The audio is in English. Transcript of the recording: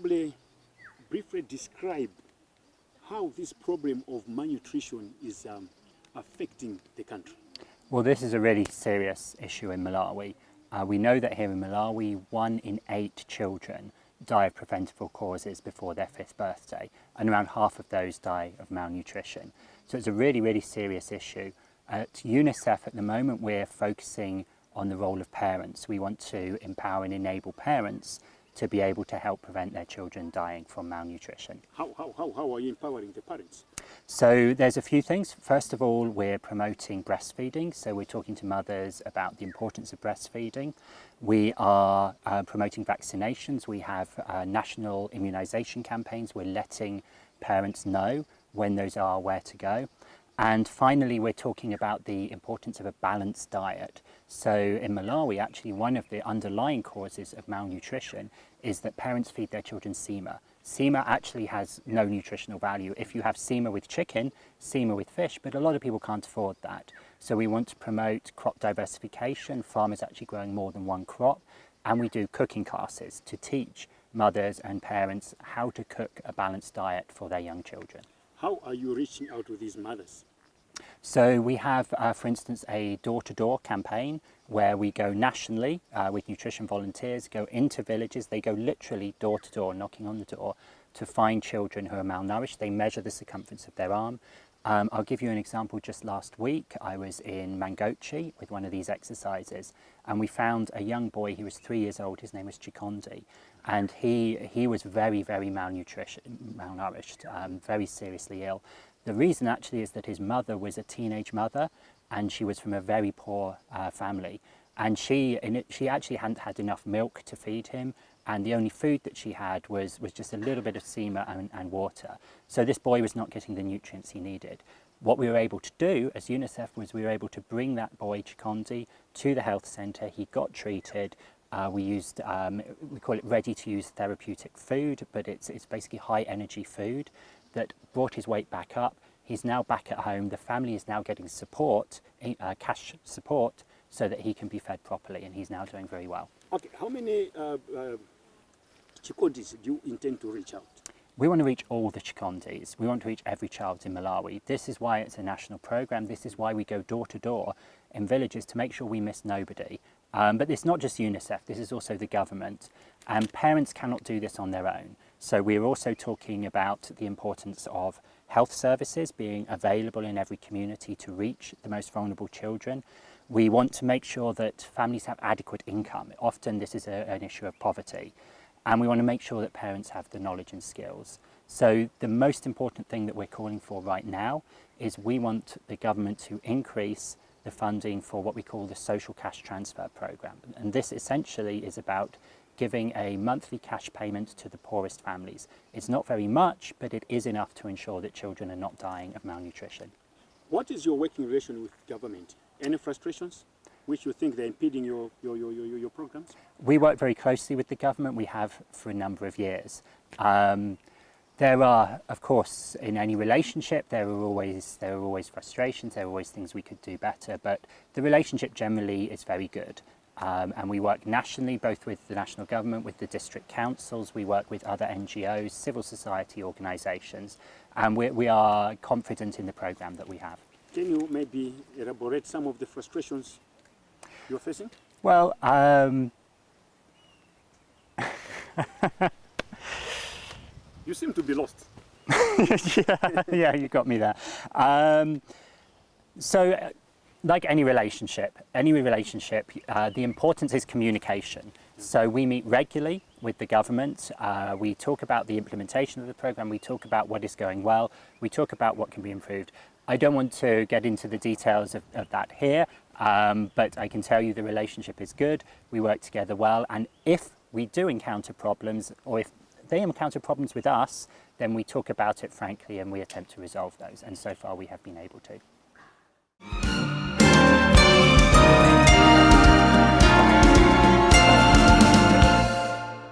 possibly briefly describe how this problem of malnutrition is affecting the country? Well, this is a really serious issue in Malawi. We know that here in Malawi, 1 in 8 children die of preventable causes before their 5th birthday, and around half of those die of malnutrition. So it's a really, really serious issue. At UNICEF at the moment, we're focusing on the role of parents. We want to empower and enable parents to be able to help prevent their children dying from malnutrition. How are you empowering the parents? So there's a few things. First of all, we're promoting breastfeeding. So we're talking to mothers about the importance of breastfeeding. We are promoting vaccinations. We have national immunisation campaigns. We're letting parents know when those are, where to go. And finally, we're talking about the importance of a balanced diet. So in Malawi, actually, one of the underlying causes of malnutrition is that parents feed their children sema. Sema actually has no nutritional value. If you have sema with chicken, sema with fish, but a lot of people can't afford that. So we want to promote crop diversification, farmers actually growing more than one crop, and we do cooking classes to teach mothers and parents how to cook a balanced diet for their young children. How are you reaching out to these mothers? So we have, for instance, a door-to-door campaign where we go nationally with nutrition volunteers, go into villages. They go literally door-to-door, knocking on the door to find children who are malnourished. They measure the circumference of their arm. I'll give you an example. Just last week, I was in Mangochi with one of these exercises, and we found a young boy. He was 3 years old. His name was Chikondi, and he was very, very malnourished, very seriously ill. The reason actually is that his mother was a teenage mother, and she was from a very poor family, and she actually hadn't had enough milk to feed him, and the only food that she had was just a little bit of sema and water. So this boy was not getting the nutrients he needed. What we were able to do as UNICEF was we were able to bring that boy Chikondi to the health centre. He got treated. We used, we call it ready-to-use therapeutic food, but it's basically high-energy food that brought his weight back up. He's now back at home. The family is now getting support, cash support, so that he can be fed properly, and he's now doing very well. Okay, how many Chikondis do you intend to reach out? We want to reach all the Chikondis. We want to reach every child in Malawi. This is why it's a national programme. This is why we go door to door in villages to make sure we miss nobody. But it's not just UNICEF, this is also the government. And parents cannot do this on their own. So we're also talking about the importance of health services being available in every community to reach the most vulnerable children. We want to make sure that families have adequate income. Often this is an issue of poverty. And we want to make sure that parents have the knowledge and skills. So the most important thing that we're calling for right now is we want the government to increase the funding for what we call the social cash transfer programme. And this essentially is about giving a monthly cash payment to the poorest families. It's not very much, but it is enough to ensure that children are not dying of malnutrition. What is your working relation with government? Any frustrations which you think they're impeding your programs? We work very closely with the government. We have for a number of years. There are, of course, in any relationship, there are always frustrations, there are always things we could do better, but the relationship generally is very good. And we work nationally, both with the national government, with the district councils, we work with other NGOs, civil society organisations, and we are confident in the programme that we have. Can you maybe elaborate some of the frustrations you're facing? Well, you seem to be lost. yeah, you got me there. So, like any relationship, the importance is communication. So we meet regularly with the government. We talk about the implementation of the programme. We talk about what is going well. We talk about what can be improved. I don't want to get into the details of that here, but I can tell you the relationship is good. We work together well. And if we do encounter problems, or if they encounter problems with us, then we talk about it frankly and we attempt to resolve those. And so far we have been able to.